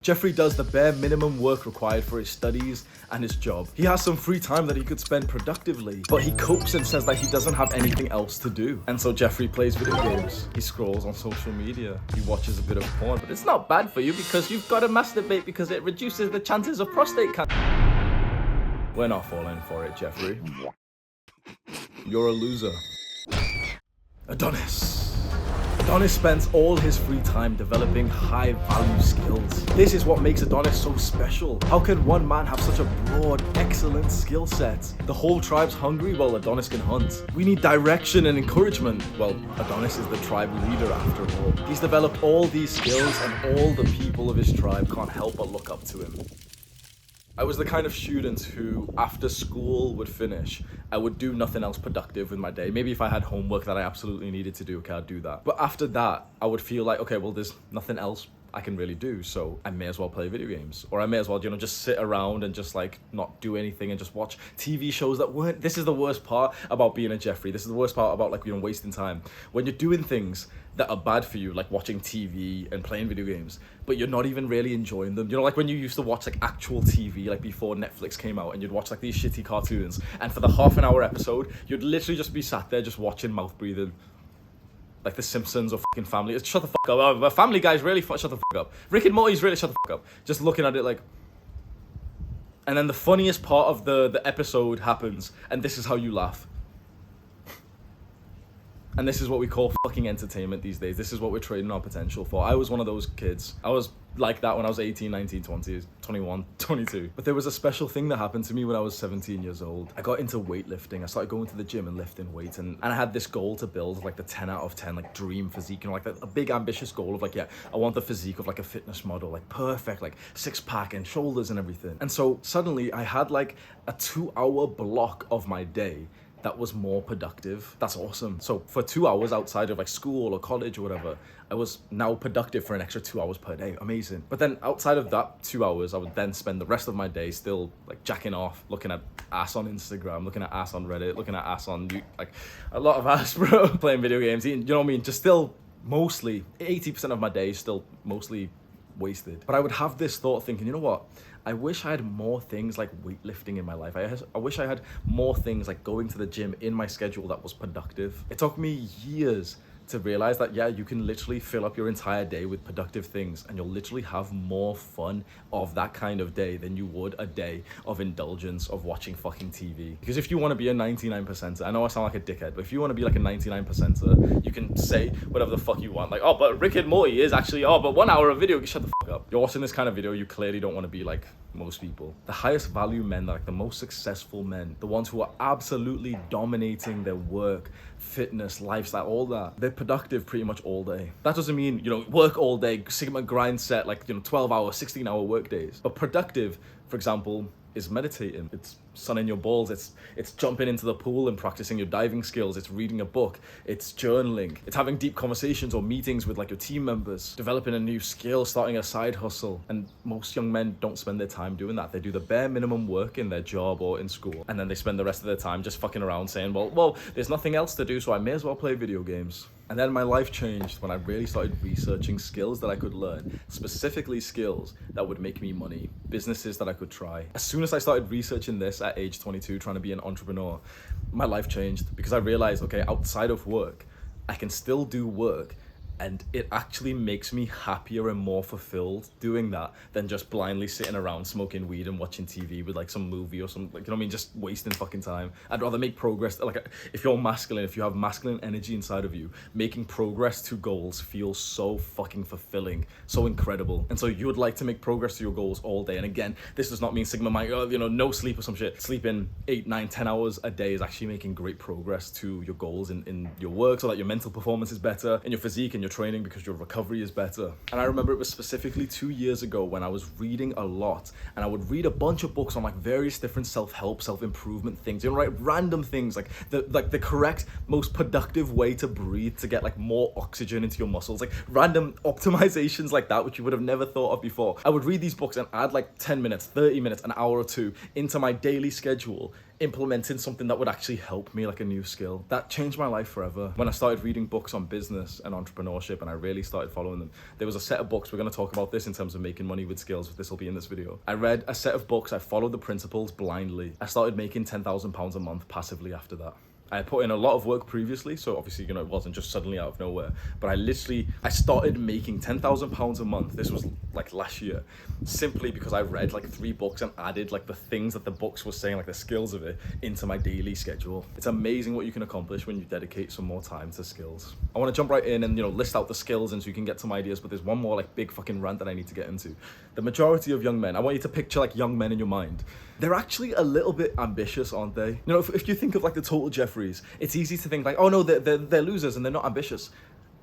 Jeffrey does the bare minimum work required for his studies and his job. He has some free time that he could spend productively, but he copes and says that he doesn't have anything else to do. And so Jeffrey plays video games. He scrolls on social media. He watches a bit of porn, but it's not bad for you because you've got to masturbate because it reduces the chances of prostate cancer. We're not falling for it, Jeffrey. You're a loser. Adonis. Adonis spends all his free time developing high-value skills. This is what makes Adonis so special. How can one man have such a broad, excellent skill set? The whole tribe's hungry, well, Adonis can hunt. We need direction and encouragement. Well, Adonis is the tribe leader after all. He's developed all these skills and all the people of his tribe can't help but look up to him. I was the kind of student who, after school would finish, I would do nothing else productive with my day. Maybe if I had homework that I absolutely needed to do, okay, I'd do that. But after that, I would feel like, okay, well, there's nothing else I can really do, so I may as well play video games. Or I may as well, just sit around and just like not do anything and just watch TV shows that weren't. This is the worst part about being a Jeffrey. This is the worst part about like, wasting time. When you're doing things that are bad for you, like watching TV and playing video games, but you're not even really enjoying them. Like when you used to watch like actual TV, like before Netflix came out, and you'd watch like these shitty cartoons, and for the half-an-hour episode, you'd literally just be sat there just watching mouth breathing. Like The Simpsons or fucking Family. Shut the fuck up. Oh, Family Guy's really shut the fuck up. Rick and Morty's really shut the fuck up. Just looking at it like... And then the funniest part of the episode happens, and this is how you laugh. And this is what we call fucking entertainment these days. This is what we're trading our potential for. I was one of those kids. I was like that when I was 18, 19, 20, 21, 22. But there was a special thing that happened to me when I was 17 years old. I got into weightlifting. I started going to the gym and lifting weights. And I had this goal to build like the 10 out of 10 like dream physique. Like a big ambitious goal of like, yeah, I want the physique of like a fitness model. Like perfect, like six pack and shoulders and everything. And so suddenly I had like a 2-hour block of my day that was more productive. That's awesome. So for 2 hours outside of like school or college or whatever, I was now productive for an extra 2 hours per day. Amazing. But then outside of that 2 hours, I would then spend the rest of my day still like jacking off, looking at ass on Instagram, looking at ass on Reddit, looking at ass on like a lot of ass, bro. Playing video games, you know what I mean? Just still mostly 80% of my day is still mostly wasted. But I would have this thought thinking, you know what? I wish I had more things like weightlifting in my life. I wish I had more things like going to the gym in my schedule that was productive. It took me years to realize that, yeah, you can literally fill up your entire day with productive things and you'll literally have more fun of that kind of day than you would a day of indulgence of watching fucking TV. Because if you want to be a 99%er, I know I sound like a dickhead, but if you want to be like a 99%er, you can say whatever the fuck you want. Like, oh, but Rick and Morty is actually, oh, but 1 hour of video, shut the fuck up. You're watching this kind of video, you clearly don't want to be like most people. The highest value men, like the most successful men, the ones who are absolutely dominating their work, fitness, lifestyle, all that, they're productive pretty much all day. That doesn't mean, work all day, Sigma grind set, like, 12-hour, 16-hour work days. But productive, for example, is meditating. It's sunning your balls. It's jumping into the pool and practicing your diving skills. It's reading a book. It's journaling. It's having deep conversations or meetings with like your team members, developing a new skill, starting a side hustle. And most young men don't spend their time doing that. They do the bare minimum work in their job or in school. And then they spend the rest of their time just fucking around saying, well, there's nothing else to do, so I may as well play video games. And then my life changed when I really started researching skills that I could learn, specifically skills that would make me money, businesses that I could try. As soon as I started researching this at age 22, trying to be an entrepreneur, my life changed because I realized, okay, outside of work, I can still do work. And it actually makes me happier and more fulfilled doing that than just blindly sitting around smoking weed and watching TV with like some movie or some, like, just wasting fucking time. I'd rather make progress. Like if you're masculine, if you have masculine energy inside of you, making progress to goals feels so fucking fulfilling, so incredible. And so you would like to make progress to your goals all day. And again, this does not mean Sigma mind, no sleep or some shit. Sleeping 8, 9, 10 hours a day is actually making great progress to your goals in your work so that your mental performance is better, in your physique and your training because your recovery is better. And I remember it was specifically 2 years ago when I was reading a lot, and I would read a bunch of books on like various different self-help, self-improvement things, random things like the correct, most productive way to breathe to get like more oxygen into your muscles, like random optimizations like that, which you would have never thought of before. I would read these books and add like 10 minutes, 30 minutes, an hour or two into my daily schedule implementing something that would actually help me, like a new skill. That changed my life forever. When I started reading books on business and entrepreneurship and I really started following them, there was a set of books, we're going to talk about this in terms of making money with skills, this will be in this video. I read a set of books, I followed the principles blindly. I started making £10,000 a month passively after that. I put in a lot of work previously, so obviously, you know, it wasn't just suddenly out of nowhere, but I started making £10,000 a month. This was like last year, simply because I read like 3 books and added like the things that the books were saying, like the skills of it, into my daily schedule. It's amazing what you can accomplish when you dedicate some more time to skills. I want to jump right in and, you know, list out the skills and so you can get some ideas, but there's one more like big fucking rant that I need to get into. The majority of young men, I want you to picture like young men in your mind. They're actually a little bit ambitious, aren't they? You know, if you think of like the total Jeffries, it's easy to think like, oh no, they're losers and they're not ambitious.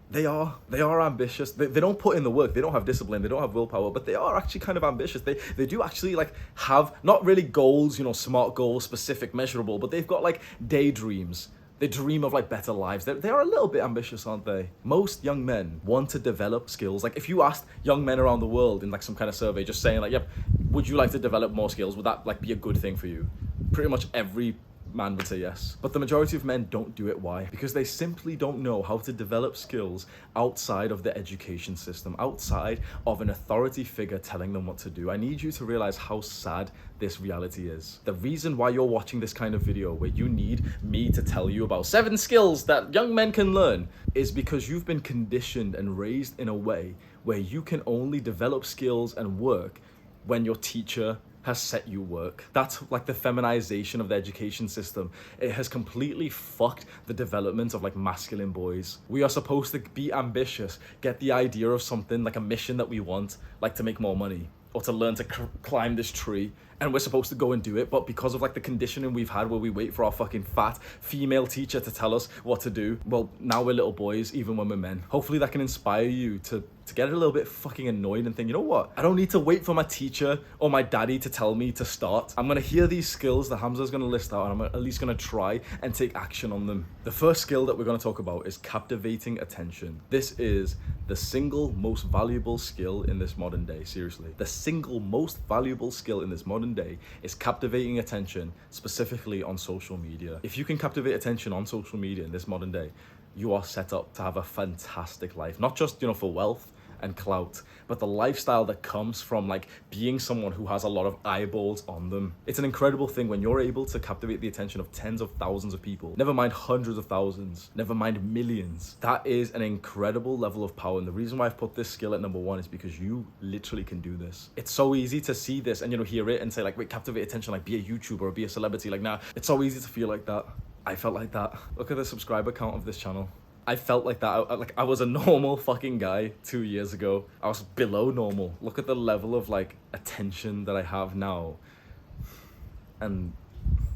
They are ambitious. They don't put in the work. They don't have discipline. They don't have willpower, but they are actually kind of ambitious. They do actually like have not really goals, you know, smart goals, specific, measurable, but they've got like daydreams. They dream of like better lives. They are a little bit ambitious, aren't they? Most young men want to develop skills. Like if you asked young men around the world in like some kind of survey, just saying like, yep, would you like to develop more skills? Would that like be a good thing for you? Pretty much every man would say yes. But the majority of men don't do it. Why? Because they simply don't know how to develop skills outside of the education system, outside of an authority figure telling them what to do. I need you to realize how sad this reality is. The reason why you're watching this kind of video where you need me to tell you about 7 skills that young men can learn is because you've been conditioned and raised in a way where you can only develop skills and work when your teacher has set you work. That's like the feminization of the education system. It has completely fucked the development of like masculine boys. We are supposed to be ambitious, get the idea of something like a mission that we want, like to make more money or to learn to climb this tree, and we're supposed to go and do it, but because of like the conditioning we've had where we wait for our fucking fat female teacher to tell us what to do, well, now we're little boys even when we're men. Hopefully that can inspire you to get a little bit fucking annoyed and think, you know what? I don't need to wait for my teacher or my daddy to tell me to start. I'm gonna hear these skills that Hamza's gonna list out and I'm at least gonna try and take action on them. The first skill that we're gonna talk about is captivating attention. This is the single most valuable skill in this modern day, seriously. The single most valuable skill in this modern day is captivating attention, specifically on social media. If you can captivate attention on social media in this modern day, you are set up to have a fantastic life. Not just, you know, for wealth and clout, but the lifestyle that comes from like being someone who has a lot of eyeballs on them. It's an incredible thing when you're able to captivate the attention of tens of thousands of people, never mind hundreds of thousands, never mind millions. That is an incredible level of power, and the reason why I've put this skill at number 1 is because you literally can do this. It's so easy to see this and, you know, hear it and say like, wait, captivate attention, like be a YouTuber or be a celebrity. Like, nah, it's so easy to feel like that. I felt like that. Look at the subscriber count of this channel. I felt like that. I was a normal fucking guy 2 years ago. I was below normal. Look at the level of like attention that I have now and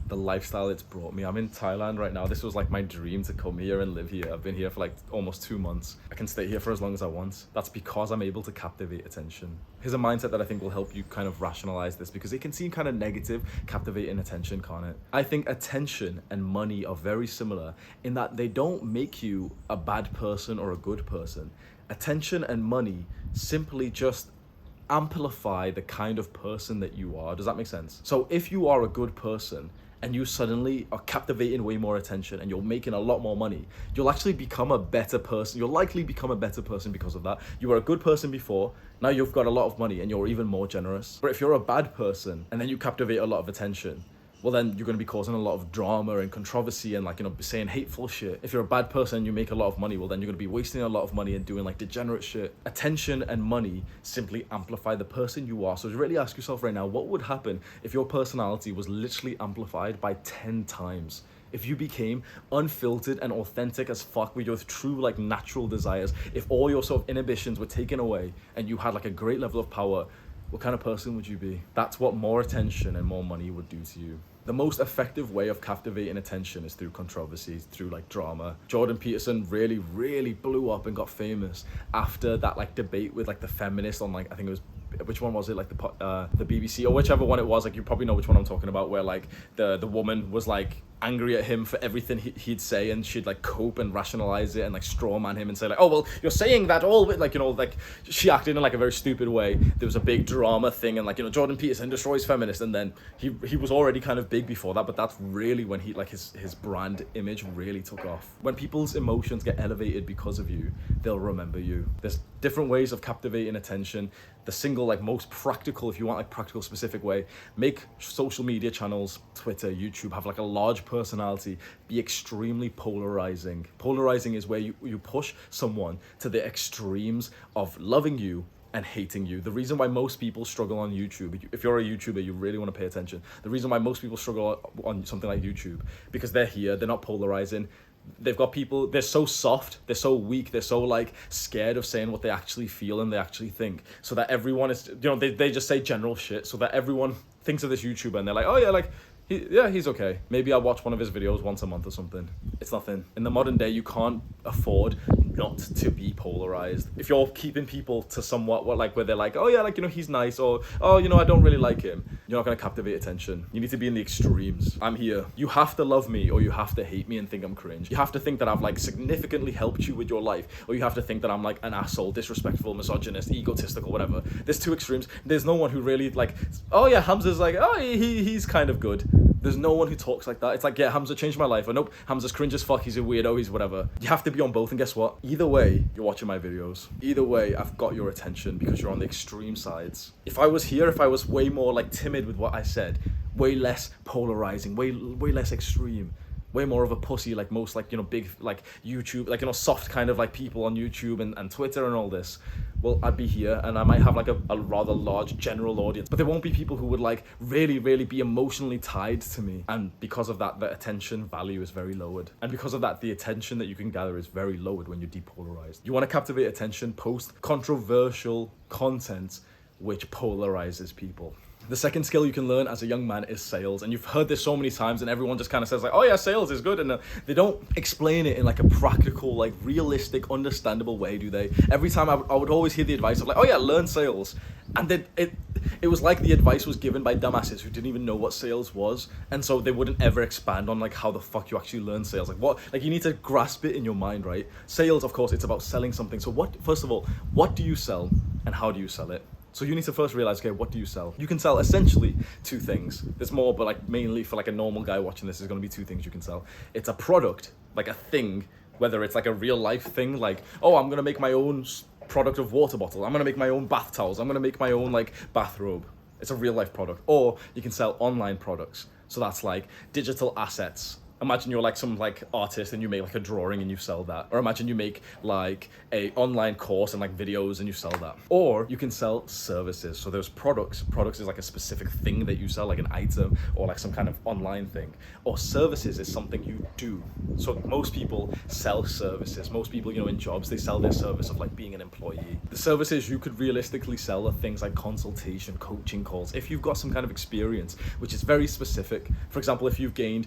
the lifestyle it's brought me. I'm in Thailand right now. This was like my dream to come here and live here. I've been here for like almost 2 months. I can stay here for as long as I want. That's because I'm able to captivate attention. Here's a mindset that I think will help you kind of rationalize this, because it can seem kind of negative, captivating attention, can't it? I think attention and money are very similar in that they don't make you a bad person or a good person. Attention and money simply just amplify the kind of person that you are. Does that make sense? So if you are a good person and you suddenly are captivating way more attention and you're making a lot more money, you'll actually become a better person. You'll likely become a better person because of that. You were a good person before, now you've got a lot of money and you're even more generous. But if you're a bad person and then you captivate a lot of attention, well then you're going to be causing a lot of drama and controversy and like, you know, saying hateful shit. If you're a bad person and you make a lot of money, well then you're going to be wasting a lot of money and doing like degenerate shit. Attention and money simply amplify the person you are. So really ask yourself right now, what would happen if your personality was literally amplified by 10 times? If you became unfiltered and authentic as fuck with your true like natural desires, if all your sort of inhibitions were taken away and you had like a great level of power, what kind of person would you be? That's what more attention and more money would do to you. The most effective way of captivating attention is through controversies, through like drama. Jordan Peterson really blew up and got famous after that like debate with like the feminist on like, I think it was, which one was it, like the BBC or whichever one it was, like you probably know which one I'm talking about, where like the woman was like angry at him for everything he'd say, and she'd like cope and rationalize it and like straw man him and say like, oh well, you're saying that all with like, you know, like she acted in like a very stupid way. There was a big drama thing, and like, you know, Jordan Peterson destroys feminists, and then he was already kind of big before that, but that's really when he like his brand image really took off. When people's emotions get elevated because of you, they'll remember you. There's different ways of captivating attention. The single like most practical, if you want like practical specific way, make social media channels, Twitter, YouTube, have like a large personality, be extremely polarizing. Polarizing is where you push someone to the extremes of loving you and hating you. The reason why most people struggle on YouTube, if you're a YouTuber, you really want to pay attention. The reason why most people struggle on something like YouTube, because they're here, they're not polarizing. They've got people, they're so soft, they're so weak, they're so like scared of saying what they actually feel and they actually think, so that everyone is, you know, they just say general shit so that everyone thinks of this YouTuber and they're like, oh yeah, like he's okay. Maybe I'll watch one of his videos once a month or something. It's nothing. In the modern day, you can't afford not to be polarized. If you're keeping people to somewhat what like where they're like, oh yeah, like, you know, he's nice, or oh, you know, I don't really like him, you're not going to captivate attention. You need to be in the extremes. I'm here. You have to love me, or you have to hate me and think I'm cringe. You have to think that I've like significantly helped you with your life, or you have to think that I'm like an asshole, disrespectful, misogynist, egotistical, whatever. There's two extremes. There's no one who really like, oh yeah, Hamza's like, oh he's kind of good. There's no one who talks like that. It's like, yeah, Hamza changed my life, or nope, Hamza's cringe as fuck, he's a weirdo, he's whatever. You have to be on both, and guess what? Either way, you're watching my videos. Either way, I've got your attention because you're on the extreme sides. If I was here, if I was way more like timid with what I said, way less polarizing, way less extreme, way more of a pussy like most like, you know, big like YouTube, like, you know, soft kind of like people on YouTube and Twitter and all this, well, I'd be here and I might have like a rather large general audience, but there won't be people who would like really be emotionally tied to me. And because of that, the attention value is very lowered. And because of that, the attention that you can gather is very lowered when you're depolarized. You want to captivate attention, post controversial content which polarizes people. The second skill you can learn as a young man is sales. And you've heard this so many times and everyone just kind of says like, oh yeah, sales is good. And they don't explain it in like a practical, like realistic, understandable way, do they? Every time I would always hear the advice of like, oh yeah, learn sales. And then it was like the advice was given by dumbasses who didn't even know what sales was. And so they wouldn't ever expand on like how the fuck you actually learn sales. Like what, like you need to grasp it in your mind, right? Sales, of course, it's about selling something. So first of all, what do you sell and how do you sell it? So you need to first realize, okay, what do you sell? You can sell essentially two things. There's more, but like mainly for like a normal guy watching this, there's going to be two things you can sell. It's a product, like a thing, whether it's like a real life thing, like, oh, I'm going to make my own product of water bottle. I'm going to make my own bath towels. I'm going to make my own like bathrobe. It's a real life product. Or you can sell online products. So that's like digital assets. Imagine you're like some like artist and you make like a drawing and you sell that. Or imagine you make like a online course and like videos and you sell that. Or you can sell services. So there's products. Products is like a specific thing that you sell, like an item or like some kind of online thing. Or services is something you do. So most people sell services. Most people, you know, in jobs, they sell their service of like being an employee. The services you could realistically sell are things like consultation, coaching calls. If you've got some kind of experience, which is very specific. For example, if you've gained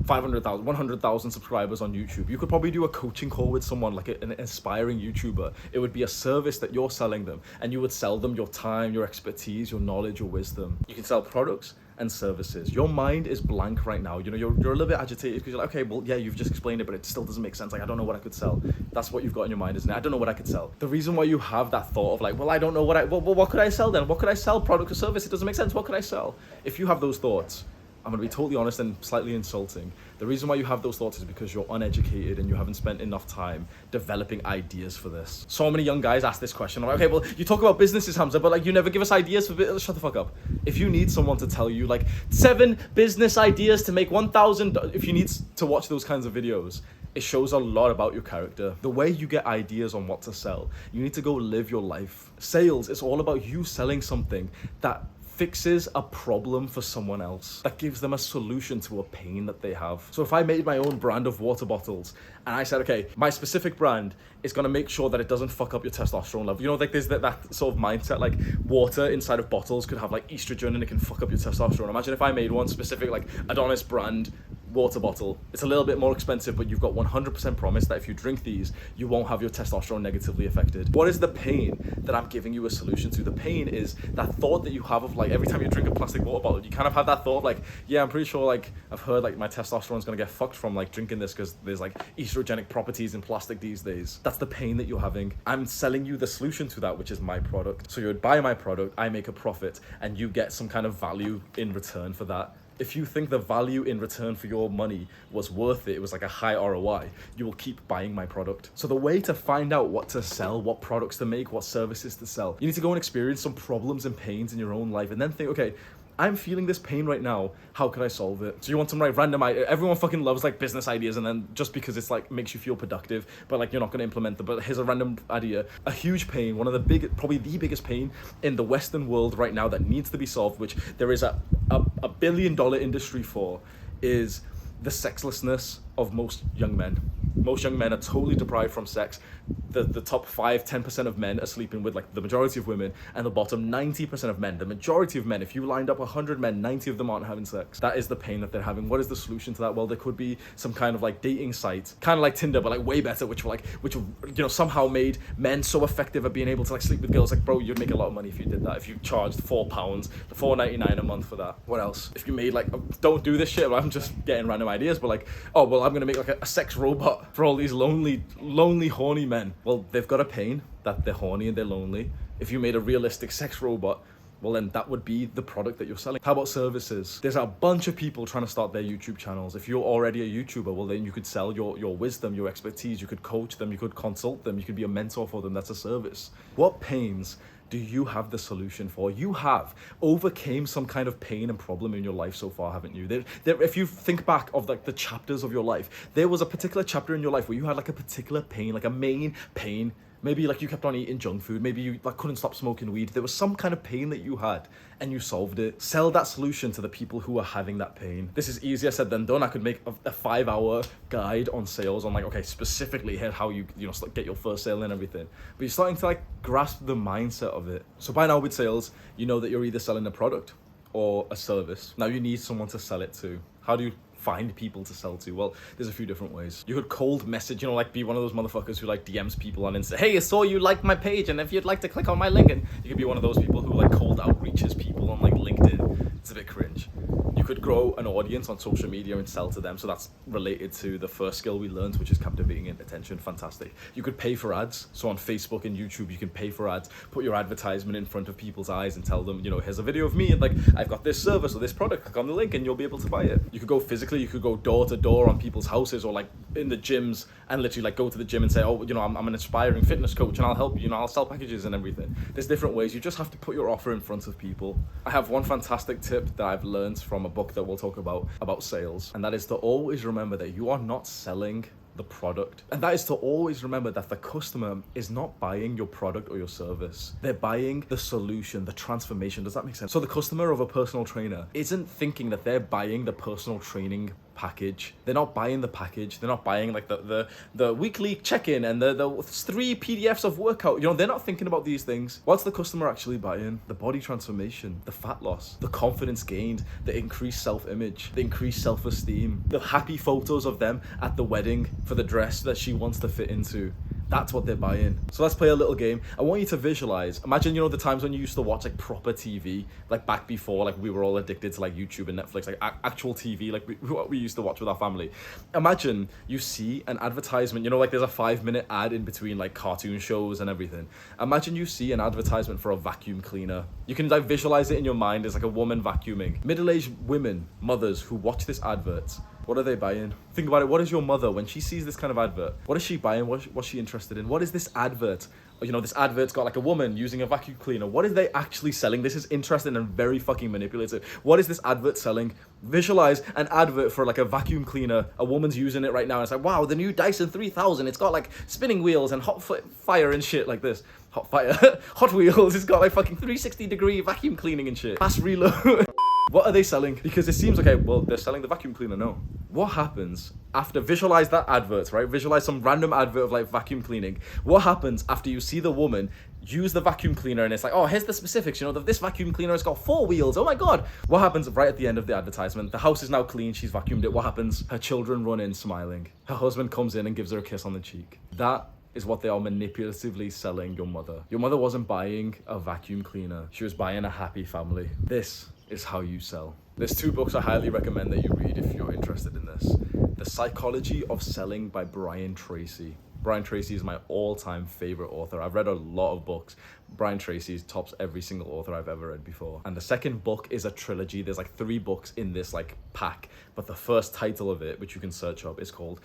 500,000, 100,000 subscribers on YouTube, you could probably do a coaching call with someone like an aspiring YouTuber. It would be a service that you're selling them, and you would sell them your time, your expertise, your knowledge, your wisdom. You can sell products and services. Your mind is blank right now. You know, you're a little bit agitated because you're like, okay, well, yeah, you've just explained it, but it still doesn't make sense. Like, I don't know what I could sell. That's what you've got in your mind, isn't it? I don't know what I could sell. The reason why you have that thought of like, well, I don't know what could I sell then? What could I sell? Product or service? It doesn't make sense. What could I sell? If you have those thoughts, I'm going to be totally honest and slightly insulting. The reason why you have those thoughts is because you're uneducated and you haven't spent enough time developing ideas for this. So many young guys ask this question. I'm like, okay, well, you talk about businesses, Hamza, but like you never give us ideas for shut the fuck up. If you need someone to tell you like 7 business ideas to make 1,000, if you need to watch those kinds of videos, it shows a lot about your character. The way you get ideas on what to sell, you need to go live your life. Sales is all about you selling something that fixes a problem for someone else, that gives them a solution to a pain that they have. So if I made my own brand of water bottles and I said, okay, my specific brand is going to make sure that it doesn't fuck up your testosterone level. You know, like there's that sort of mindset, like water inside of bottles could have like estrogen and it can fuck up your testosterone. Imagine if I made one specific like Adonis brand water bottle. It's a little bit more expensive, but you've got 100% promise that if you drink these, you won't have your testosterone negatively affected. What is the pain that I'm giving you a solution to? The pain is that thought that you have of like, every time you drink a plastic water bottle, you kind of have that thought of like, yeah, I'm pretty sure like, I've heard like my testosterone's gonna get fucked from like drinking this because there's like estrogenic properties in plastic these days. That's the pain that you're having. I'm selling you the solution to that, which is my product. So you would buy my product, I make a profit, and you get some kind of value in return for that. If you think the value in return for your money was worth it, it was like a high ROI, you will keep buying my product. So the way to find out what to sell, what products to make, what services to sell, you need to go and experience some problems and pains in your own life and then think, okay, I'm feeling this pain right now. How could I solve it? So you want some like random idea. Everyone fucking loves like business ideas, and then just because it's like makes you feel productive, but like you're not going to implement them. But here's a random idea. A huge pain, one of the probably the biggest pain in the Western world right now that needs to be solved, which there is a $1 billion industry for, is the sexlessness of most young men. Most young men are totally deprived from sex. The top 5-10% of men are sleeping with like the majority of women, and the bottom 90% of men, the majority of men, if you lined up 100 men, 90 of them aren't having sex. That is the pain that they're having. What is the solution to that? Well, there could be some kind of like dating site, kind of like Tinder, but like way better, which somehow made men so effective at being able to like sleep with girls. Like, bro, you'd make a lot of money if you did that. If you charged £4, $4.99 a month for that. What else? If you made like, don't do this shit, I'm just getting random ideas, but like, oh, well, I'm gonna make like a sex robot for all these lonely, horny men. Well, they've got a pain that they're horny and they're lonely. If you made a realistic sex robot, well then that would be the product that you're selling. How about services? There's a bunch of people trying to start their YouTube channels. If you're already a YouTuber, well then you could sell your wisdom, your expertise, you could coach them, you could consult them, you could be a mentor for them. That's a service. What pains do you have the solution for? You have overcame some kind of pain and problem in your life so far, haven't you? If you think back of like the chapters of your life, there was a particular chapter in your life where you had like a particular pain, like a main pain. Maybe like you kept on eating junk food. Maybe you like couldn't stop smoking weed. There was some kind of pain that you had and you solved it. Sell that solution to the people who are having that pain. This is easier said than done. I could make a 5-hour guide on sales on like, okay, specifically here how you get your first sale and everything. But you're starting to like grasp the mindset of it. So by now with sales, you know that you're either selling a product or a service. Now you need someone to sell it to. How do you find people to sell to? Well, there's a few different ways. You could cold message, like be one of those motherfuckers who like DMs people on Insta. Hey, I saw you liked my page, and if you'd like to click on my link, and you could be one of those people who like cold outreaches people on like LinkedIn. It's a bit cringe. You could grow an audience on social media and sell to them. So that's related to the first skill we learned, which is captivating attention. Fantastic. You could pay for ads. So on Facebook and YouTube, you can pay for ads, put your advertisement in front of people's eyes and tell them, here's a video of me and like, I've got this service or this product, click on the link and you'll be able to buy it. You could go physically, you could go door to door on people's houses or like in the gyms and literally like go to the gym and say, oh, I'm an aspiring fitness coach and I'll help you, I'll sell packages and everything. There's different ways. You just have to put your offer in front of people. I have one fantastic tip that I've learned from a book that we'll talk about sales, and that is to always remember that you are not selling the product, and that is to always remember that the customer is not buying your product or your service. They're buying the solution, the transformation. Does that make sense? So the customer of a personal trainer isn't thinking that they're buying the personal training package. They're not buying the package. They're not buying like the weekly check-in and the 3 PDFs of workout. They're not thinking about these things. What's the customer actually buying? The body transformation, the fat loss, the confidence gained, the increased self-image, the increased self-esteem, the happy photos of them at the wedding for the dress that she wants to fit into. That's what they're buying. So let's play a little game. I want you to visualize. Imagine, the times when you used to watch like proper TV, like back before, like we were all addicted to like YouTube and Netflix, like actual TV, like what we used to watch with our family. Imagine you see an advertisement, like there's a 5-minute ad in between like cartoon shows and everything. Imagine you see an advertisement for a vacuum cleaner. You can like visualize it in your mind as like a woman vacuuming. Middle-aged women, mothers who watch this advert, what are they buying? Think about it. What is your mother, when she sees this kind of advert, what is she buying? What's she interested in? What is this advert? This advert's got like a woman using a vacuum cleaner. What is they actually selling? This is interesting and very fucking manipulative. What is this advert selling? Visualize an advert for like a vacuum cleaner. A woman's using it right now. And it's like, wow, the new Dyson 3000. It's got like spinning wheels and hot fire and shit like this. Hot fire. Hot wheels. It's got like fucking 360-degree vacuum cleaning and shit. Fast reload. What are they selling? Because it seems okay, well, they're selling the vacuum cleaner. No. What happens after, visualize that advert, right? Visualize some random advert of like vacuum cleaning. What happens after you see the woman use the vacuum cleaner, and it's like, oh, here's the specifics, this vacuum cleaner has got 4 wheels, oh my god. What happens right at the end of the advertisement? The house is now clean, she's vacuumed it. What happens? Her children run in smiling. Her husband comes in and gives her a kiss on the cheek. That is what they are manipulatively selling your mother. Your mother wasn't buying a vacuum cleaner, she was buying a happy family. This is how you sell. There's 2 books I highly recommend that you read if you're interested in this. The Psychology of Selling by Brian Tracy. Brian Tracy is my all-time favorite author. I've read a lot of books. Brian Tracy tops every single author I've ever read before. And the second book is a trilogy. There's like 3 books in this like pack, but the first title of it, which you can search up, is called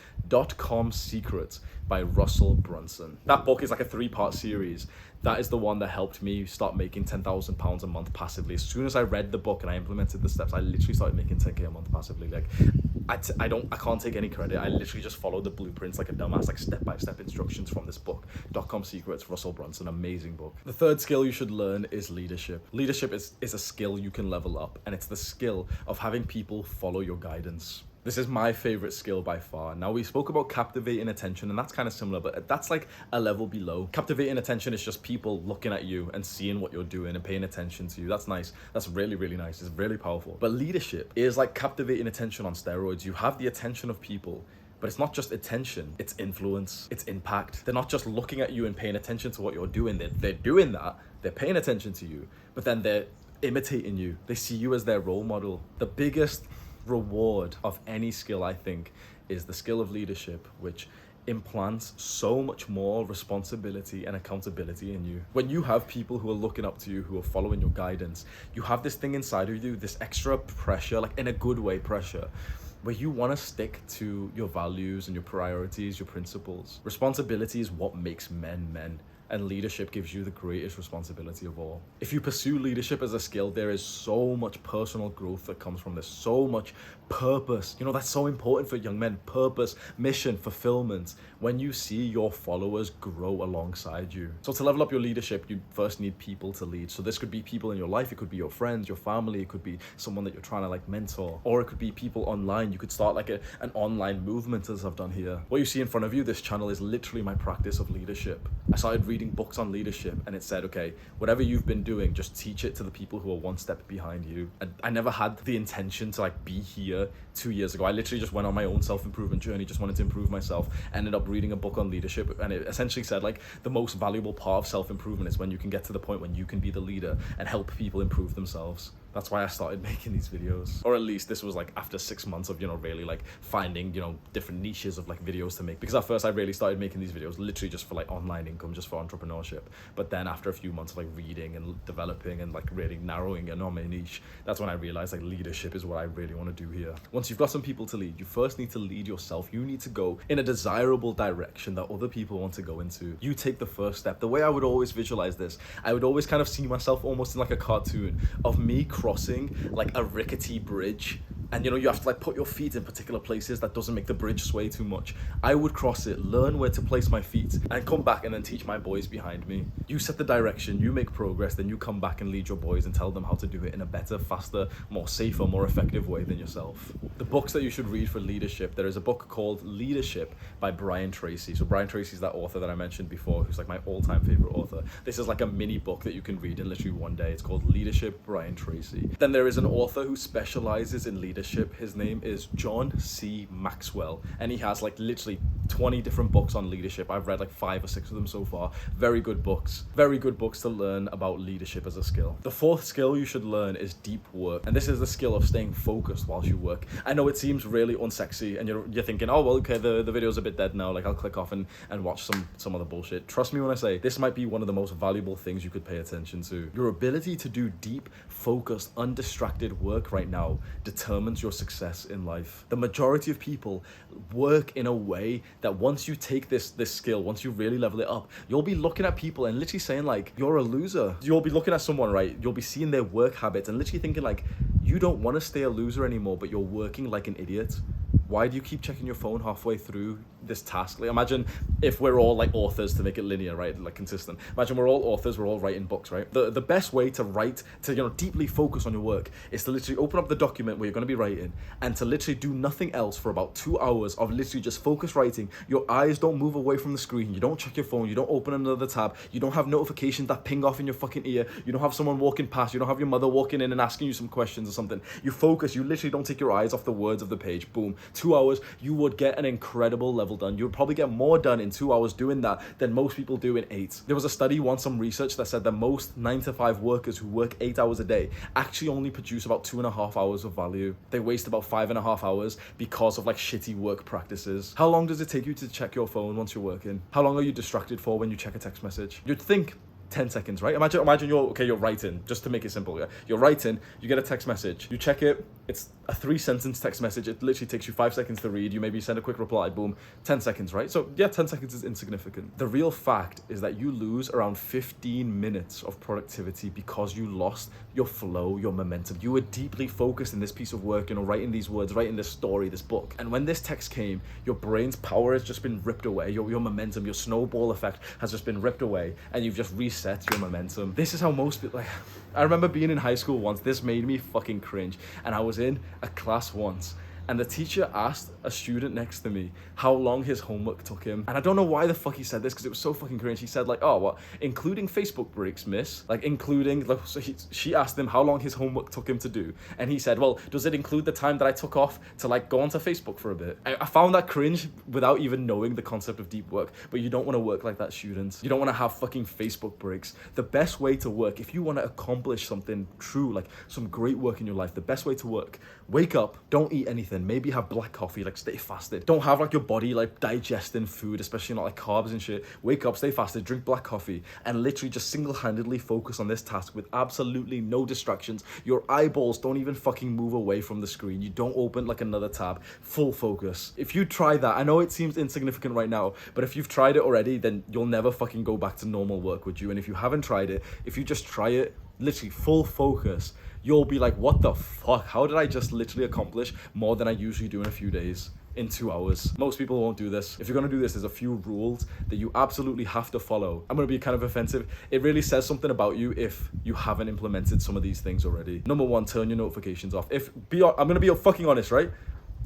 .com Secrets by Russell Brunson. That book is like a 3-part series. That is the one that helped me start making £10,000 a month passively. As soon as I read the book and I implemented the steps, I literally started making 10K a month passively. Like, I can't take any credit. I literally just followed the blueprints like a dumbass, like step-by-step instructions from this book. .com Secrets, Russell Brunson, amazing book. The third skill you should learn is leadership. Leadership is a skill you can level up, and it's the skill of having people follow your guidance. This is my favorite skill by far. Now, we spoke about captivating attention, and that's kind of similar, but that's like a level below. Captivating attention is just people looking at you and seeing what you're doing and paying attention to you. That's nice. That's really, really nice. It's really powerful. But leadership is like captivating attention on steroids. You have the attention of people, but it's not just attention, it's influence, it's impact. They're not just looking at you and paying attention to what you're doing. They're doing that, they're paying attention to you, but then they're imitating you. They see you as their role model. The biggest reward of any skill, I think, is the skill of leadership, which implants so much more responsibility and accountability in you. When you have people who are looking up to you, who are following your guidance, you have this thing inside of you, this extra pressure, like in a good way pressure, where you want to stick to your values and your priorities, your principles. Responsibility is what makes men men. And leadership gives you the greatest responsibility of all. If you pursue leadership as a skill, there is so much personal growth that comes from this, so much purpose. That's so important for young men. Purpose, mission, fulfillment. When you see your followers grow alongside you. So to level up your leadership, you first need people to lead. So this could be people in your life. It could be your friends, your family. It could be someone that you're trying to like mentor. Or it could be people online. You could start like an online movement, as I've done here. What you see in front of you, this channel, is literally my practice of leadership. I started reading books on leadership, and it said, okay, whatever you've been doing, just teach it to the people who are one step behind you. And I never had the intention to like be here 2 years ago. I literally just went on my own self-improvement journey, just wanted to improve myself. Ended up reading a book on leadership, and it essentially said like the most valuable part of self-improvement is when you can get to the point when you can be the leader and help people improve themselves. That's why I started making these videos. Or at least this was like after 6 months of, really like finding, different niches of like videos to make. Because at first I really started making these videos literally just for like online income, just for entrepreneurship. But then after a few months of like reading and developing and like really narrowing in on my niche, that's when I realized like leadership is what I really want to do here. Once you've got some people to lead, you first need to lead yourself. You need to go in a desirable direction that other people want to go into. You take the first step. The way I would always visualize this, I would always kind of see myself almost in like a cartoon of me crossing like a rickety bridge, and you have to like put your feet in particular places that doesn't make the bridge sway too much. I would cross it, learn where to place my feet, and come back and then teach my boys behind me. You set the direction, you make progress, then you come back and lead your boys and tell them how to do it in a better, faster, more safer, more effective way than yourself. The books that you should read for leadership, there is a book called Leadership by Brian Tracy. So Brian Tracy is that author that I mentioned before, who's like my all-time favorite author. This is like a mini book that you can read in literally one day. It's called Leadership, Brian Tracy. Then there is an author who specializes in leadership. His name is John C. Maxwell, and he has like literally 20 different books on leadership. I've read like 5 or 6 of them so far. Very good books to learn about leadership as a skill. The fourth skill you should learn is deep work, and this is the skill of staying focused whilst you work. I know it seems really unsexy, and you're thinking, oh well, okay, the video's a bit dead now, like I'll click off and watch some other bullshit. Trust me when I say this might be one of the most valuable things you could pay attention to. Your ability to do deep, focused, undistracted work right now determines your success in life. The majority of people work in a way that once you take this skill, once you really level it up, you'll be looking at people and literally saying like, you're a loser. You'll be looking at someone, right? You'll be seeing their work habits and literally thinking like, you don't want to stay a loser anymore, but you're working like an idiot. Why do you keep checking your phone halfway through this task. Like imagine if we're all like authors, to make it linear, right, like consistent. Imagine we're all authors, we're all writing books, right? The best way to write, to deeply focus on your work, is to literally open up the document where you're going to be writing, and to literally do nothing else for about 2 hours of literally just focus writing. Your eyes don't move away from the screen, you don't check your phone, you don't open another tab, you don't have notifications that ping off in your fucking ear, you don't have someone walking past, you don't have your mother walking in and asking you some questions or something. You focus, you literally don't take your eyes off the words of the page. Boom. 2 hours, you would get an incredible level done. You would probably get more done in 2 hours doing that than most people do in 8. There was a study once, some research that said that most 9-to-5 workers who work 8 hours a day actually only produce about 2.5 hours of value. They waste about 5.5 hours because of like shitty work practices. How long does it take you to check your phone once you're working? How long are you distracted for when you check a text message? You'd think 10 seconds, right? Imagine you're writing, just to make it simple. Yeah? You're writing, you get a text message, you check it, it's a 3-sentence text message, it literally takes you 5 seconds to read, you maybe send a quick reply, boom, 10 seconds, right? So yeah, 10 seconds is insignificant. The real fact is that you lose around 15 minutes of productivity because you lost your flow, your momentum. You were deeply focused in this piece of work, writing these words, writing this story, this book. And when this text came, your brain's power has just been ripped away, your momentum, your snowball effect has just been ripped away, and you've just reset your momentum. This is how most people, like, I remember being in high school once, this made me fucking cringe, and I was in a class once, and the teacher asked a student next to me how long his homework took him. And I don't know why the fuck he said this, because it was so fucking cringe. He said like, oh, what, including Facebook breaks, miss? Like including, like, so she asked him how long his homework took him to do. And he said, well, does it include the time that I took off to like go onto Facebook for a bit? I found that cringe without even knowing the concept of deep work. But you don't want to work like that, students. You don't want to have fucking Facebook breaks. The best way to work, if you want to accomplish something true, like some great work in your life, the best way to work, wake up, don't eat anything. Maybe have black coffee, like stay fasted. Don't have like your body like digesting food, especially not like carbs and shit. Wake up, stay fasted, drink black coffee, and literally just single-handedly focus on this task with absolutely no distractions. Your eyeballs don't even fucking move away from the screen. You don't open like another tab. Full focus. If you try that, I know it seems insignificant right now, but if you've tried it already, then you'll never fucking go back to normal work, would you? And if you haven't tried it, if you just try it, literally full focus, you'll be like, what the fuck? How did I just literally accomplish more than I usually do in a few days? In 2 hours. Most people won't do this. If you're gonna do this, there's a few rules that you absolutely have to follow. I'm gonna be kind of offensive. It really says something about you if you haven't implemented some of these things already. Number 1, turn your notifications off. I'm gonna be fucking honest, right?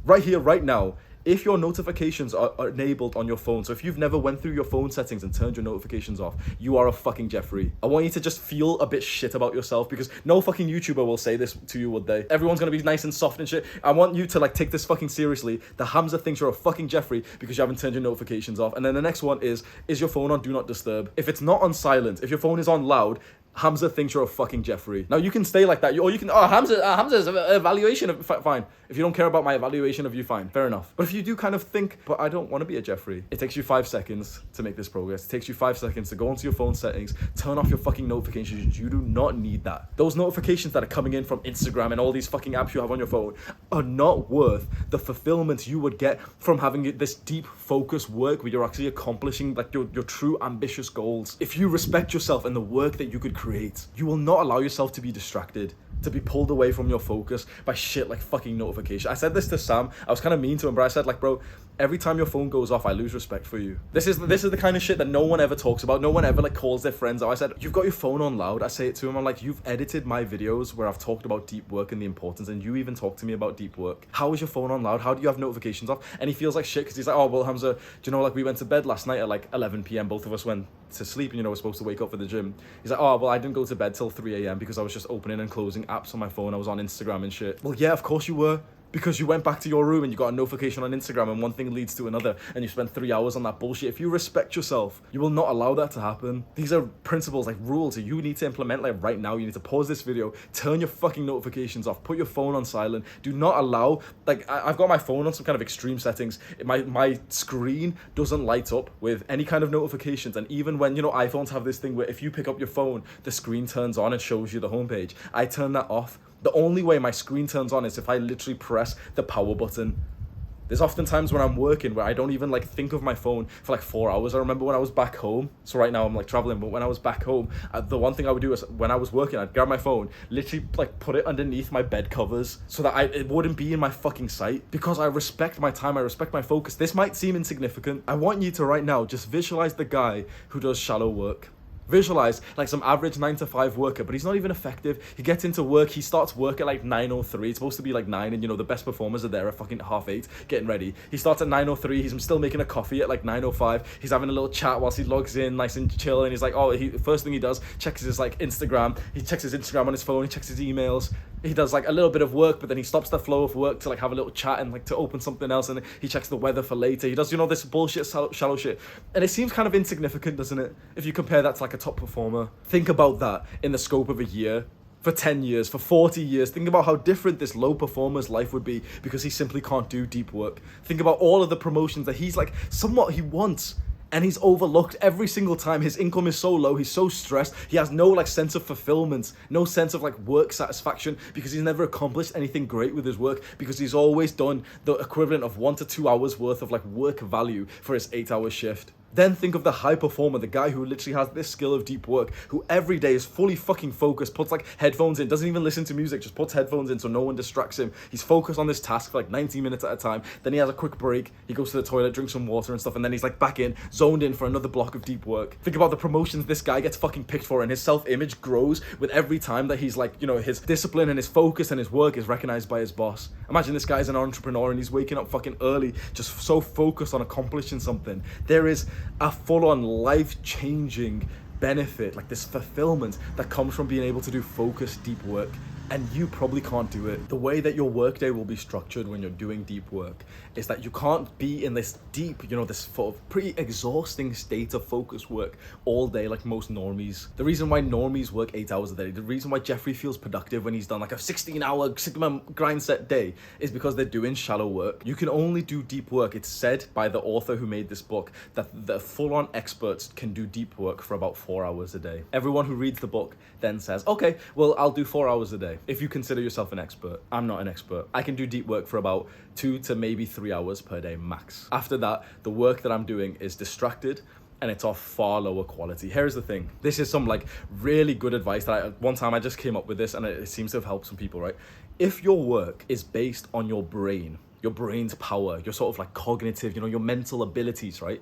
Right here, right now. If your notifications are enabled on your phone, so if you've never went through your phone settings and turned your notifications off, you are a fucking Jeffrey. I want you to just feel a bit shit about yourself, because no fucking YouTuber will say this to you, would they? Everyone's gonna be nice and soft and shit. I want you to like take this fucking seriously. The Hamza thinks you're a fucking Jeffrey because you haven't turned your notifications off. And then the next one is your phone on Do Not Disturb? If it's not on silent, if your phone is on loud, Hamza thinks you're a fucking Jeffrey. Now you can stay like that, or you can, Hamza's evaluation of, fine. If you don't care about my evaluation of you, fine, fair enough. But if you do kind of think, but I don't want to be a Jeffrey, it takes you 5 seconds to make this progress. It takes you 5 seconds to go into your phone settings, turn off your fucking notifications. You do not need that. Those notifications that are coming in from Instagram and all these fucking apps you have on your phone are not worth the fulfillment you would get from having this deep focused work where you're actually accomplishing like your true ambitious goals. If you respect yourself and the work that you could create, you will not allow yourself to be distracted, to be pulled away from your focus by shit like fucking notification. I said this to Sam. I was kind of mean to him, but I said like, bro, every time your phone goes off, I lose respect for you. This is the kind of shit that no one ever talks about. No one ever like calls their friends out. I said, you've got your phone on loud. I say it to him. I'm like, you've edited my videos where I've talked about deep work and the importance, and you even talk to me about deep work. How is your phone on loud? How do you have notifications off? And he feels like shit because he's like, oh, well, Hamza, do you know, like we went to bed last night at like 11 p.m. Both of us went to sleep and, we're supposed to wake up for the gym. He's like, oh, well, I didn't go to bed till 3 a.m. because I was just opening and closing apps on my phone. I was on Instagram and shit. Well, yeah, of course you were. Because you went back to your room and you got a notification on Instagram and one thing leads to another and you spent 3 hours on that bullshit. If you respect yourself, you will not allow that to happen. These are principles, like rules that you need to implement like right now. You need to pause this video, turn your fucking notifications off, put your phone on silent. Do not allow, like I've got my phone on some kind of extreme settings. My screen doesn't light up with any kind of notifications. And even when, iPhones have this thing where if you pick up your phone, the screen turns on and shows you the homepage. I turn that off. The only way my screen turns on is if I literally press the power button. There's often times when I'm working where I don't even like think of my phone for like 4 hours. I remember when I was back home. So right now I'm like traveling, but when I was back home, the one thing I would do is when I was working, I'd grab my phone, literally like put it underneath my bed covers so that it wouldn't be in my fucking sight, because I respect my time, I respect my focus. This might seem insignificant. I want you to right now just visualize the guy who does shallow work. Visualize like some average 9-to-5 worker, but he's not even effective. He gets into work, he starts work at like 9:03. It's supposed to be like 9, and you know the best performers are there at fucking 8:30 getting ready. He starts at 9:03. He's still making a coffee at like 9:05. He's having a little chat whilst he logs in, nice and chill. And he's like, first thing he does, checks his like Instagram. He checks his Instagram on his phone. He checks his emails. He does like a little bit of work, but then he stops the flow of work to like have a little chat and like to open something else, and he checks the weather for later. He does, you know, this bullshit shallow shit, and it seems kind of insignificant, doesn't it, if you compare that to like a top performer? Think about that in the scope of a year, for 10 years, for 40 years. Think about how different this low performer's life would be because he simply can't do deep work. Think about all of the promotions that he's like somewhat he wants, and he's overlooked every single time. His income is so low, he's so stressed, he has no like sense of fulfillment, no sense of like work satisfaction, because he's never accomplished anything great with his work, because he's always done the equivalent of 1 to 2 hours worth of like work value for his 8-hour shift. Then think of the high performer, the guy who literally has this skill of deep work, who every day is fully fucking focused, puts like headphones in, doesn't even listen to music, just puts headphones in so no one distracts him. He's focused on this task for like 90 minutes at a time. Then he has a quick break, he goes to the toilet, drinks some water and stuff, and then he's like back in, zoned in for another block of deep work. Think about the promotions this guy gets fucking picked for, and his self-image grows with every time that he's like, you know, his discipline and his focus and his work is recognized by his boss. Imagine this guy's an entrepreneur and he's waking up fucking early, just so focused on accomplishing something. There is a full-on life-changing benefit, like this fulfillment that comes from being able to do focused deep work, and you probably can't do it. The way that your workday will be structured when you're doing deep work is that you can't be in this deep, you know, this sort of pretty exhausting state of focus work all day like most normies. The reason why normies work 8 hours a day, the reason why Jeffrey feels productive when he's done like a 16-hour Sigma grind set day, is because they're doing shallow work. You can only do deep work. It's said by the author who made this book that the full-on experts can do deep work for about 4 hours a day. Everyone who reads the book then says, okay, well, I'll do 4 hours a day. If you consider yourself an expert. I'm not an expert. I can do deep work for about 2 to maybe 3 hours per day max. After that, the work that I'm doing is distracted and it's of far lower quality. Here's the thing. This is some like really good advice that one time I just came up with this, and it seems to have helped some people, right? If your work is based on your brain, your brain's power, your sort of like cognitive, you know, your mental abilities, right?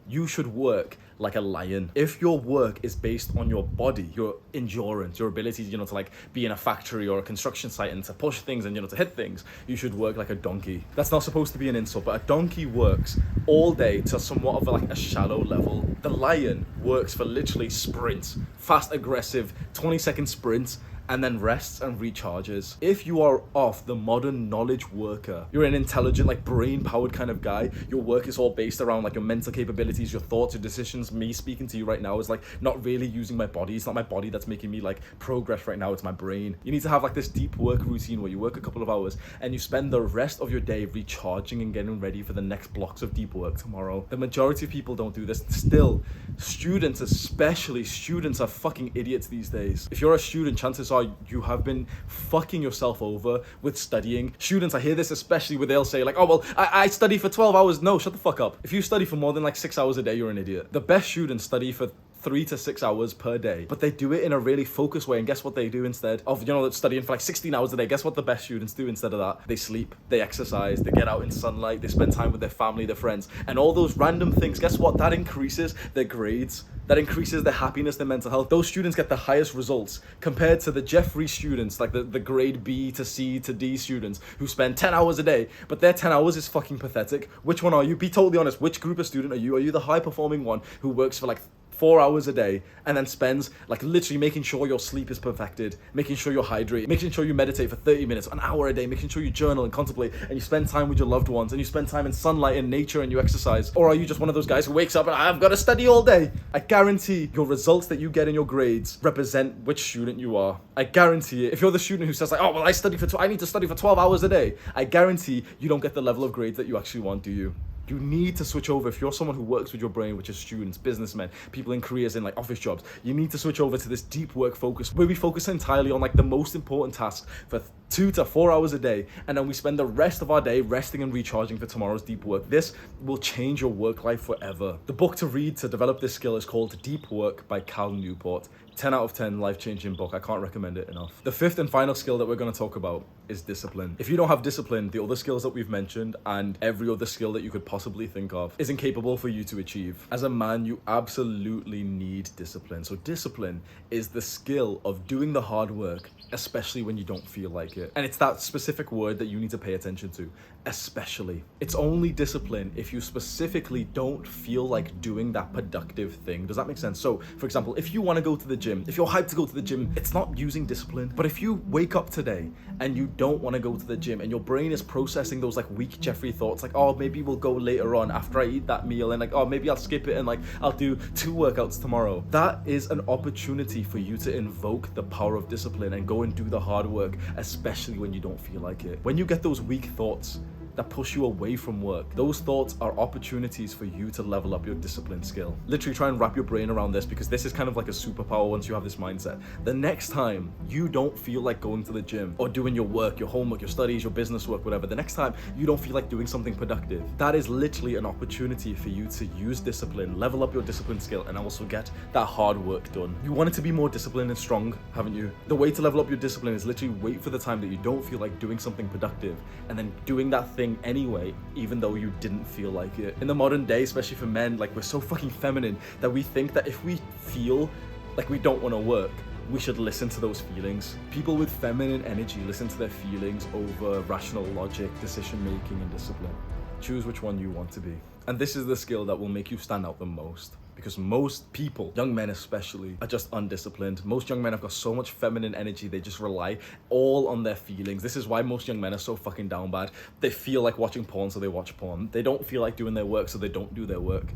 You should work like a lion. If your work is based on your body, your endurance, your ability, you know, to like be in a factory or a construction site and to push things and, you know, to hit things, you should work like a donkey. That's not supposed to be an insult, but a donkey works all day to somewhat of like a shallow level. The lion works for literally sprints, fast, aggressive, 20-second sprints, and then rests and recharges. If you are off the modern knowledge worker, you're an intelligent, like brain-powered kind of guy, your work is all based around like your mental capabilities, your thoughts, your decisions. Me speaking to you right now is like not really using my body. It's not my body that's making me like progress right now, it's my brain. You need to have like this deep work routine where you work a couple of hours and you spend the rest of your day recharging and getting ready for the next blocks of deep work tomorrow. The majority of people don't do this. Still, students, especially students, are fucking idiots these days. If you're a student, chances are you have been fucking yourself over with studying. Students, I hear this especially where they'll say like, oh, well, I study for 12 hours. No, shut the fuck up. If you study for more than like 6 hours a day, you're an idiot. The best students study for 3 to 6 hours per day, but they do it in a really focused way. And guess what they do instead of, you know, studying for like 16 hours a day? Guess what the best students do instead of that? They sleep, they exercise, they get out in sunlight, they spend time with their family, their friends, and all those random things. Guess what? That increases their grades. That increases their happiness, their mental health. Those students get the highest results compared to the Jeffrey students, like the grade B to C to D students who spend 10 hours a day, but their 10 hours is fucking pathetic. Which one are you? Be totally honest. Which group of student are you? Are you the high performing one who works for like 4 hours a day and then spends like literally making sure your sleep is perfected, making sure you're hydrated, making sure you meditate for 30 minutes, an hour a day, making sure you journal and contemplate, and you spend time with your loved ones, and you spend time in sunlight and nature, and you exercise? Or are you just one of those guys who wakes up and I've got to study all day? I guarantee your results that you get in your grades represent which student you are. I guarantee it. If you're the student who says like, oh, well, I need to study for 12 hours a day, I guarantee you don't get the level of grades that you actually want, do you? You need to switch over. If you're someone who works with your brain, which is students, businessmen, people in careers in like office jobs, you need to switch over to this deep work focus where we focus entirely on like the most important tasks for 2 to 4 hours a day, and then we spend the rest of our day resting and recharging for tomorrow's deep work. This will change your work life forever. The book to read to develop this skill is called Deep Work by Cal Newport. 10 out of 10, life-changing book. I can't recommend it enough. The fifth and final skill that we're going to talk about is discipline. If you don't have discipline, the other skills that we've mentioned and every other skill that you could possibly think of is incapable for you to achieve. As a man, you absolutely need discipline. So discipline is the skill of doing the hard work, especially when you don't feel like it. And it's that specific word that you need to pay attention to, especially. It's only discipline if you specifically don't feel like doing that productive thing. Does that make sense? So, for example, if you want to go to the gym, if you're hyped to go to the gym, it's not using discipline. But if you wake up today and you don't want to go to the gym and your brain is processing those like weak Jeffrey thoughts, like, oh, maybe we'll go later on after I eat that meal, and like, oh, maybe I'll skip it and like I'll do 2 workouts tomorrow. That is an opportunity for you to invoke the power of discipline and go and do the hard work, especially when you don't feel like it. When you get those weak thoughts that push you away from work, those thoughts are opportunities for you to level up your discipline skill. Literally try and wrap your brain around this, because this is kind of like a superpower once you have this mindset. The next time you don't feel like going to the gym or doing your work, your homework, your studies, your business work, whatever, the next time you don't feel like doing something productive, that is literally an opportunity for you to use discipline, level up your discipline skill, and also get that hard work done. You want it to be more disciplined and strong, haven't you? The way to level up your discipline is literally wait for the time that you don't feel like doing something productive and then doing that thing anyway, even though you didn't feel like it. In the modern day, especially for men, like, we're so fucking feminine that we think that if we feel like we don't want to work, we should listen to those feelings. People with feminine energy listen to their feelings over rational logic, decision making, and discipline. Choose which one you want to be. And this is the skill that will make you stand out the most. Because most people, young men especially, are just undisciplined. Most young men have got so much feminine energy, they just rely all on their feelings. This is why most young men are so fucking down bad. They feel like watching porn, so they watch porn. They don't feel like doing their work, so they don't do their work.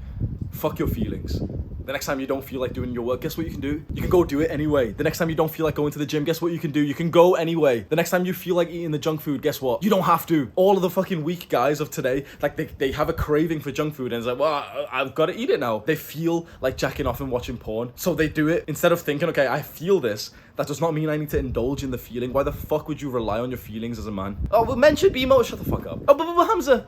Fuck your feelings. The next time you don't feel like doing your work, guess what you can do? You can go do it anyway. The next time you don't feel like going to the gym, guess what you can do? You can go anyway. The next time you feel like eating the junk food, guess what? You don't have to. All of the fucking weak guys of today, like they have a craving for junk food and it's like, well, I've got to eat it now. They feel like jacking off and watching porn, so they do it instead of thinking, okay, I feel this. That does not mean I need to indulge in the feeling. Why the fuck would you rely on your feelings as a man? Oh, well, men should be emotional. Shut the fuck up. Oh, but Hamza,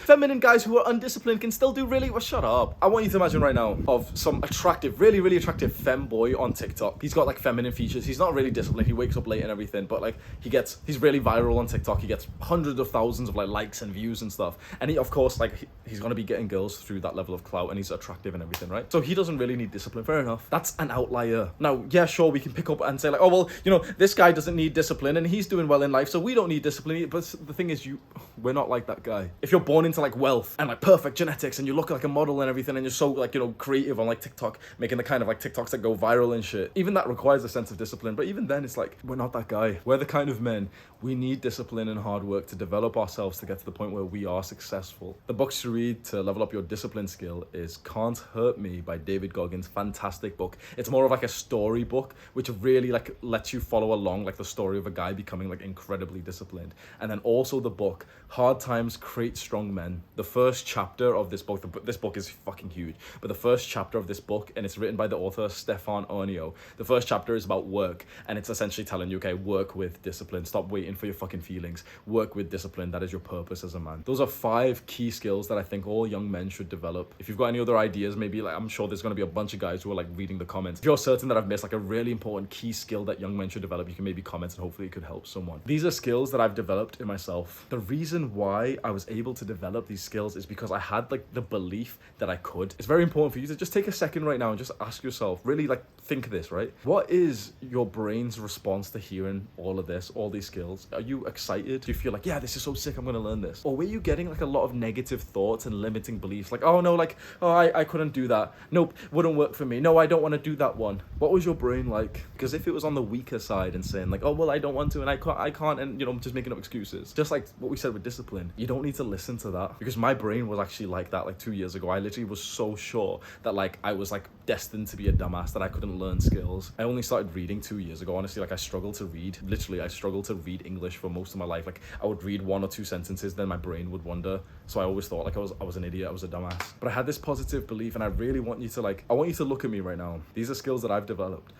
feminine guys who are undisciplined can still do really well. Shut up. I want you to imagine right now of some attractive, really, really attractive femboy on TikTok. He's got like feminine features. He's not really disciplined. He wakes up late and everything, but like he's really viral on TikTok. He gets hundreds of thousands of like likes and views and stuff. And he, of course, like he's gonna be getting girls through that level of clout, and he's attractive and everything, right? So he doesn't really need discipline. Fair enough. That's an outlier. Now, yeah, sure, we can pick up and say like, oh well, you know, this guy doesn't need discipline and he's doing well in life, so we don't need discipline. But the thing is, we're not like that guy. If you're born into like wealth and like perfect genetics and you look like a model and everything, and you're so like, you know, creative on like TikTok, making the kind of like TikToks that go viral and shit, even that requires a sense of discipline. But even then, it's like, we're not that guy. We're the kind of men, we need discipline and hard work to develop ourselves to get to the point where we are successful. The books to read to level up your discipline skill is Can't Hurt Me by David Goggins. Fantastic book. It's more of like a story book, which really like lets you follow along like the story of a guy becoming like incredibly disciplined. And then also the book Hard Times Create Strong Men. The first chapter of this book, this book is fucking huge, but the first chapter of this book, and it's written by the author Stefan Ornio, the first chapter is about work, and it's essentially telling you, okay, work with discipline. Stop waiting for your fucking feelings. Work with discipline. That is your purpose as a man. Those are 5 key skills that I think all young men should develop. If you've got any other ideas, maybe like, I'm sure there's going to be a bunch of guys who are like reading the comments. If you're certain that I've missed like a really important key skill that young men should develop, you can maybe comment and hopefully it could help someone. These are skills that I've developed in myself. The reason why I was able to develop these skills is because I had like the belief that I could. It's very important for you to just take a second right now and just ask yourself, really like think of this, right? What is your brain's response to hearing all of this, all these skills? Are you excited? Do you feel like, yeah, this is so sick, I'm gonna learn this? Or were you getting like a lot of negative thoughts and limiting beliefs? Like, oh no, like, oh, I couldn't do that. Nope, wouldn't work for me. No, I don't want to do that one. What was your brain like? Because if it was on the weaker side and saying like, oh, well, I don't want to and I can't, and you know, just making up excuses. Just like what we said with discipline, you don't need to listen to that, because my brain was actually like that like 2 years ago. I literally was so sure that like I was like destined to be a dumbass, that I couldn't learn skills. I only started reading 2 years ago. Honestly, like I struggled to read. Literally, I struggled to read English for most of my life. Like I would read 1 or 2 sentences, then my brain would wander. So I always thought like I was an idiot, I was a dumbass. But I had this positive belief, and I really want you to like, I want you to look at me right now. These are skills that I've developed.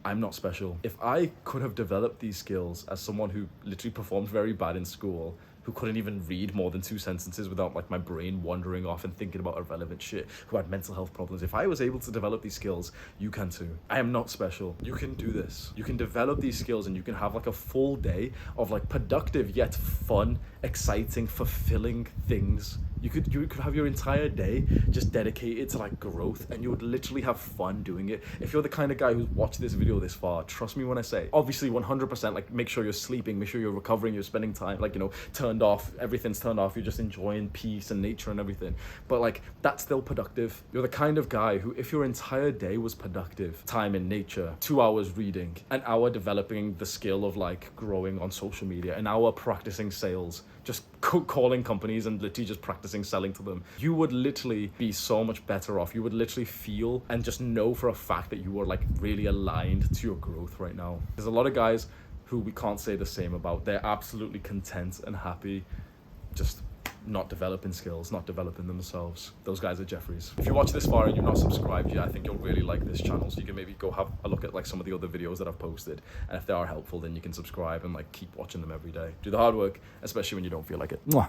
I'm not special. If I could have developed these skills as someone who literally performed very bad in school, who couldn't even read more than 2 sentences without like my brain wandering off and thinking about irrelevant shit, who had mental health problems. If I was able to develop these skills, you can too. I am not special. You can do this. You can develop these skills and you can have like a full day of like productive yet fun, exciting, fulfilling things. You could have your entire day just dedicated to like growth, and you would literally have fun doing it. If you're the kind of guy who's watched this video this far, trust me when I say, obviously 100%, like make sure you're sleeping, make sure you're recovering, you're spending time, like, you know, turned off, everything's turned off, you're just enjoying peace and nature and everything. But like, that's still productive. You're the kind of guy who, if your entire day was productive, time in nature, 2 hours reading, an hour developing the skill of like growing on social media, an hour practicing sales, just calling companies and literally just practicing selling to them, you would literally be so much better off. You would literally feel and just know for a fact that you are like really aligned to your growth right now. There's a lot of guys who we can't say the same about. They're absolutely content and happy, just not developing skills, not developing themselves. Those guys are Jeffries. If you watch this far and you're not subscribed yet, I think you'll really like this channel, so you can maybe go have a look at like some of the other videos that I've posted, and if they are helpful, then you can subscribe and like keep watching them every day. Do the hard work, especially when you don't feel like it. Mwah.